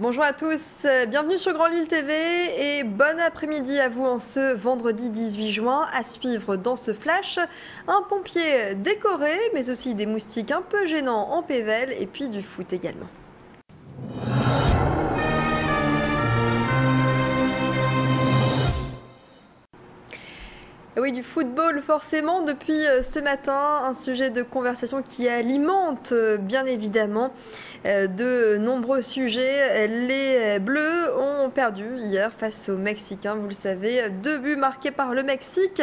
Bonjour à tous, bienvenue sur Grand Lille TV et bon après-midi à vous en ce vendredi 18 juin. À suivre dans ce flash, un pompier décoré mais aussi des moustiques un peu gênants en Pével et puis du foot également. Oui, du football forcément depuis ce matin, un sujet de conversation qui alimente bien évidemment de nombreux sujets. Les Bleus ont perdu hier face aux Mexicains, vous le savez, 2 buts marqués par le Mexique.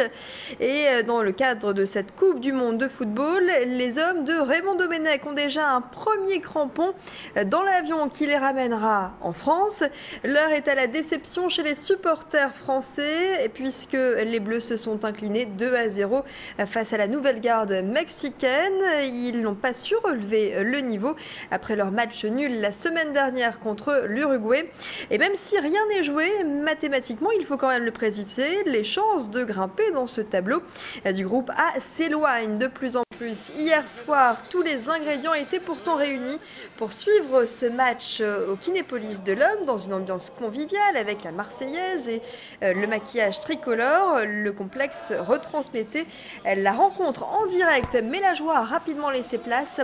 Et dans le cadre de cette Coupe du Monde de football, les hommes de Raymond Domenech ont déjà un premier crampon dans l'avion qui les ramènera en France. L'heure est à la déception chez les supporters français puisque les Bleus se sont inclinés 2-0 face à la Nouvelle-Garde mexicaine. Ils n'ont pas su relever le niveau après leur match nul la semaine dernière contre l'Uruguay. Et même si rien n'est joué, mathématiquement, il faut quand même le préciser, les chances de grimper dans ce tableau du groupe A s'éloignent de plus en plus. Hier soir, tous les ingrédients étaient pourtant réunis pour suivre ce match au Kinépolis de l'Homme dans une ambiance conviviale avec la Marseillaise et le maquillage tricolore. Le complexe retransmettait la rencontre en direct, mais la joie a rapidement laissé place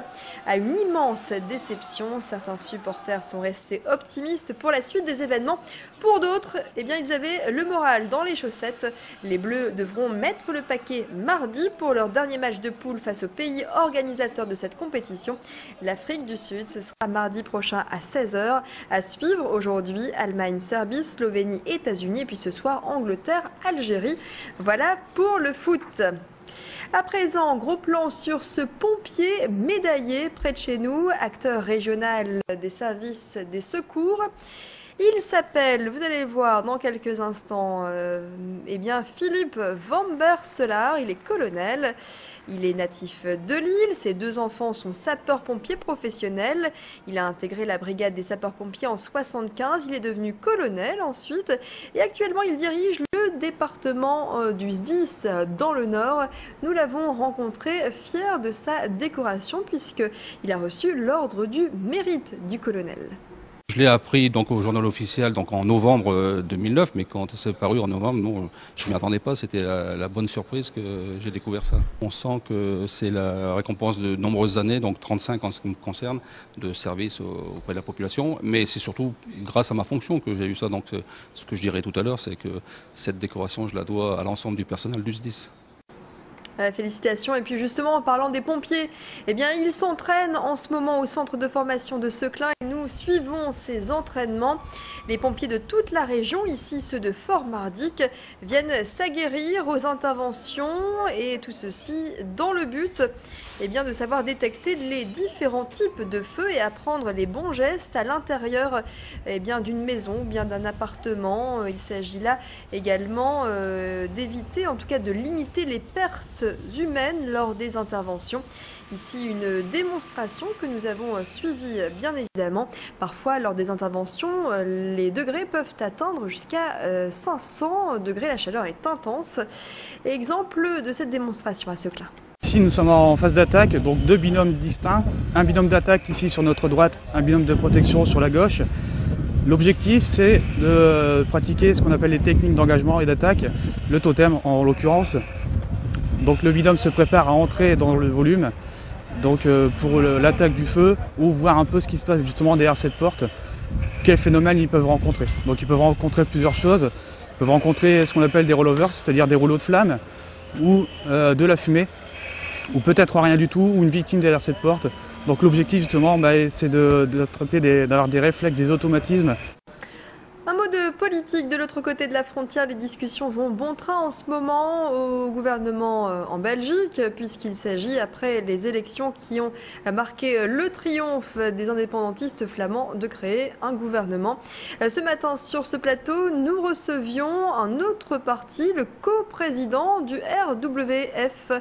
à une immense déception. Certains supporters sont restés optimistes pour la suite des événements. Pour d'autres, ils avaient le moral dans les chaussettes. Les Bleus devront mettre le paquet mardi pour leur dernier match de poule face au pays organisateur de cette compétition, l'Afrique du Sud. Ce sera mardi prochain à 16h. À suivre aujourd'hui, Allemagne, Serbie, Slovénie, États-Unis et puis ce soir, Angleterre, Algérie. Voilà pour le foot. À présent, gros plan sur ce pompier médaillé près de chez nous, acteur régional des services des secours. Il s'appelle, vous allez le voir dans quelques instants, Philippe Vamberselaar. Il est colonel. Il est natif de Lille, ses 2 enfants sont sapeurs-pompiers professionnels. Il a intégré la brigade des sapeurs-pompiers en 1975, il est devenu colonel ensuite et actuellement il dirige le département du SDIS dans le Nord. Nous l'avons rencontré fier de sa décoration puisqu'il a reçu l'ordre du mérite du colonel. Je l'ai appris donc au journal officiel donc en novembre 2009, mais quand c'est paru en novembre, non, je ne m'y attendais pas. C'était la bonne surprise que j'ai découvert ça. On sent que c'est la récompense de nombreuses années, donc 35 en ce qui me concerne, de service auprès de la population. Mais c'est surtout grâce à ma fonction que j'ai eu ça. Donc ce que je dirais tout à l'heure, c'est que cette décoration, je la dois à l'ensemble du personnel du SDIS. Félicitations. Et puis justement, en parlant des pompiers, ils s'entraînent en ce moment au centre de formation de Seclin et nous suivons ces entraînements. Les pompiers de toute la région, ici ceux de Fort-Mardic, viennent s'aguerrir aux interventions et tout ceci dans le but de savoir détecter les différents types de feux et apprendre les bons gestes à l'intérieur d'une maison ou bien d'un appartement. Il s'agit là également d'éviter, en tout cas de limiter les pertes humaines lors des interventions. Ici, une démonstration que nous avons suivie bien évidemment. Parfois, lors des interventions, les degrés peuvent atteindre jusqu'à 500 degrés. La chaleur est intense. Exemple de cette démonstration à Seclin. Ici, nous sommes en phase d'attaque, donc 2 binômes distincts. Un binôme d'attaque ici sur notre droite, un binôme de protection sur la gauche. L'objectif, c'est de pratiquer ce qu'on appelle les techniques d'engagement et d'attaque, le totem en l'occurrence. Donc le binôme se prépare à entrer dans le volume pour l'attaque du feu ou voir un peu ce qui se passe justement derrière cette porte, quels phénomènes ils peuvent rencontrer. Donc ils peuvent rencontrer plusieurs choses. Ils peuvent rencontrer ce qu'on appelle des rollovers, c'est-à-dire des rouleaux de flammes ou de la fumée, ou peut-être rien du tout, ou une victime derrière cette porte. Donc l'objectif justement, c'est d'avoir des réflexes, des automatismes. Un mot de politique de l'autre côté de la frontière, les discussions vont bon train en ce moment au gouvernement en Belgique puisqu'il s'agit, après les élections qui ont marqué le triomphe des indépendantistes flamands, de créer un gouvernement. Ce matin sur ce plateau, nous recevions un autre parti, le coprésident du RWF,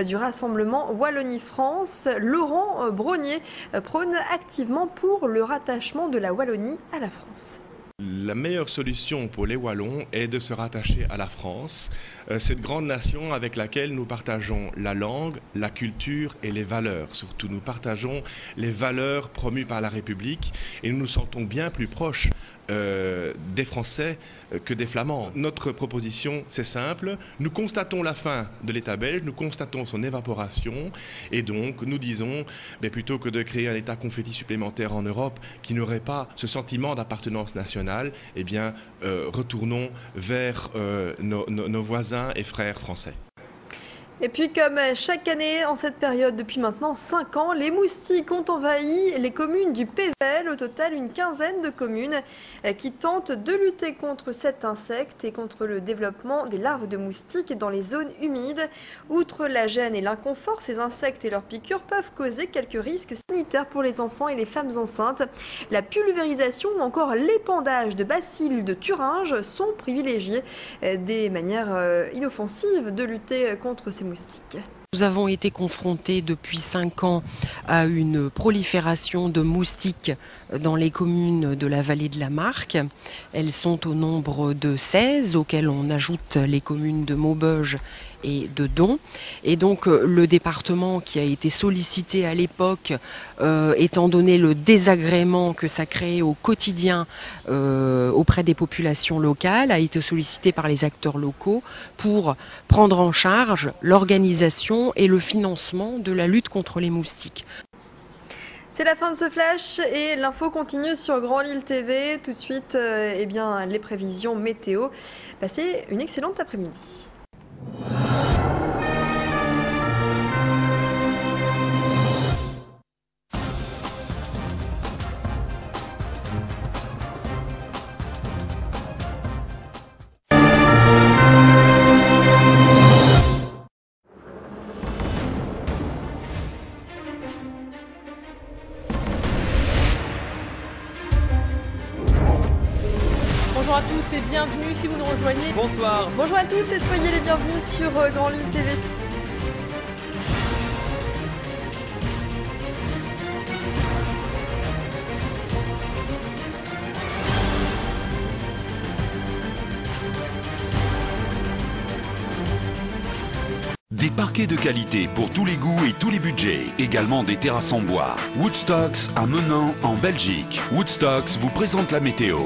du Rassemblement Wallonie-France, Laurent Brognier, prône activement pour le rattachement de la Wallonie à la France. La meilleure solution pour les Wallons est de se rattacher à la France, cette grande nation avec laquelle nous partageons la langue, la culture et les valeurs. Surtout, nous partageons les valeurs promues par la République et nous nous sentons bien plus proches des Français que des Flamands. Notre proposition, c'est simple. Nous constatons la fin de l'État belge, nous constatons son évaporation et donc nous disons, plutôt que de créer un État confetti supplémentaire en Europe qui n'aurait pas ce sentiment d'appartenance nationale, eh bien, retournons vers nos voisins et frères français. Et puis comme chaque année en cette période depuis maintenant 5 ans, les moustiques ont envahi les communes du Pével. Au total, une quinzaine de communes qui tentent de lutter contre cet insecte et contre le développement des larves de moustiques dans les zones humides. Outre la gêne et l'inconfort, ces insectes et leurs piqûres peuvent causer quelques risques sanitaires pour les enfants et les femmes enceintes. La pulvérisation ou encore l'épandage de bacilles de Thuringe sont privilégiés, des manières inoffensives de lutter contre ces moustiques. Nous avons été confrontés depuis 5 ans à une prolifération de moustiques dans les communes de la vallée de la Marque. Elles sont au nombre de 16, auxquelles on ajoute les communes de Maubeuge et de Don. Et donc le département qui a été sollicité à l'époque, étant donné le désagrément que ça crée au quotidien auprès des populations locales, a été sollicité par les acteurs locaux pour prendre en charge l'organisation et le financement de la lutte contre les moustiques. C'est la fin de ce flash et l'info continue sur Grand Lille TV. Tout de suite, les prévisions météo. Passez une excellente après-midi. Bonjour à tous et bienvenue si vous nous rejoignez. Bonsoir. Bonjour à tous et soyez les bienvenus sur Grand Lille TV. Des parquets de qualité pour tous les goûts et tous les budgets. Également des terrasses en bois. Woodstocks à Menin en Belgique. Woodstocks vous présente la météo.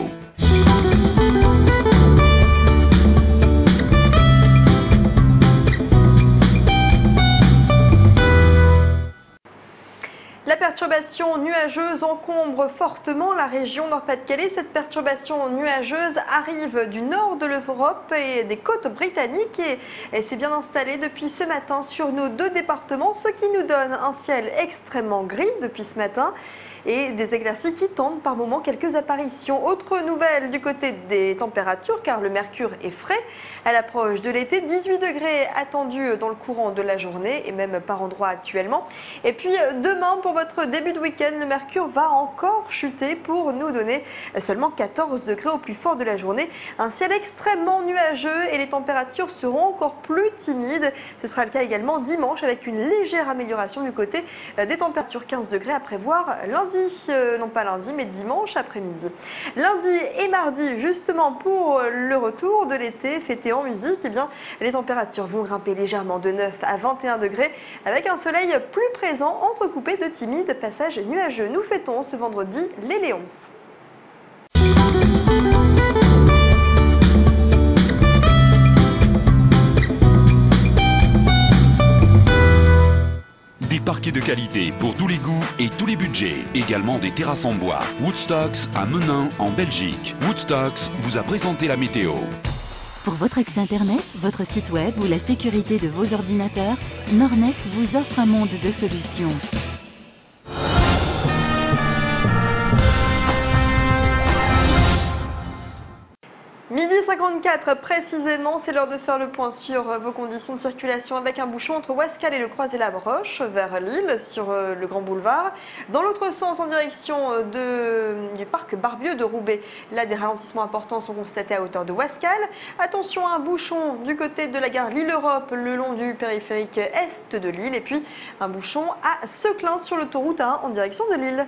La perturbation nuageuse encombre fortement la région Nord-Pas-de-Calais. Cette perturbation nuageuse arrive du nord de l'Europe et des côtes britanniques et s'est bien installée depuis ce matin sur nos 2 départements, ce qui nous donne un ciel extrêmement gris depuis ce matin et des éclaircies qui tentent par moments quelques apparitions. Autre nouvelle du côté des températures, car le mercure est frais à l'approche de l'été. 18 degrés attendus dans le courant de la journée et même par endroits actuellement. Et puis demain, pour votre début de week-end, le mercure va encore chuter pour nous donner seulement 14 degrés au plus fort de la journée. Un ciel extrêmement nuageux et les températures seront encore plus timides. Ce sera le cas également dimanche avec une légère amélioration du côté des températures. 15 degrés à prévoir lundi. Non pas lundi mais dimanche après-midi. Lundi et mardi justement pour le retour de l'été fêté en musique, les températures vont grimper légèrement de 9 à 21 degrés avec un soleil plus présent entrecoupé de timides passages nuageux. Nous fêtons ce vendredi les Léonces. Des parquets de qualité pour tous les goûts et tous les budgets. Également des terrasses en bois. Woodstocks à Menin en Belgique. Woodstocks vous a présenté la météo. Pour votre accès Internet, votre site web ou la sécurité de vos ordinateurs, Nordnet vous offre un monde de solutions. Midi 54 précisément, c'est l'heure de faire le point sur vos conditions de circulation avec un bouchon entre Ouascal et le Croisé-la-Broche vers Lille sur le Grand Boulevard. Dans l'autre sens, en direction du parc Barbieux de Roubaix, là des ralentissements importants sont constatés à hauteur de Ouascal. Attention à un bouchon du côté de la gare Lille-Europe le long du périphérique est de Lille et puis un bouchon à Seclin sur l'autoroute A1 en direction de Lille.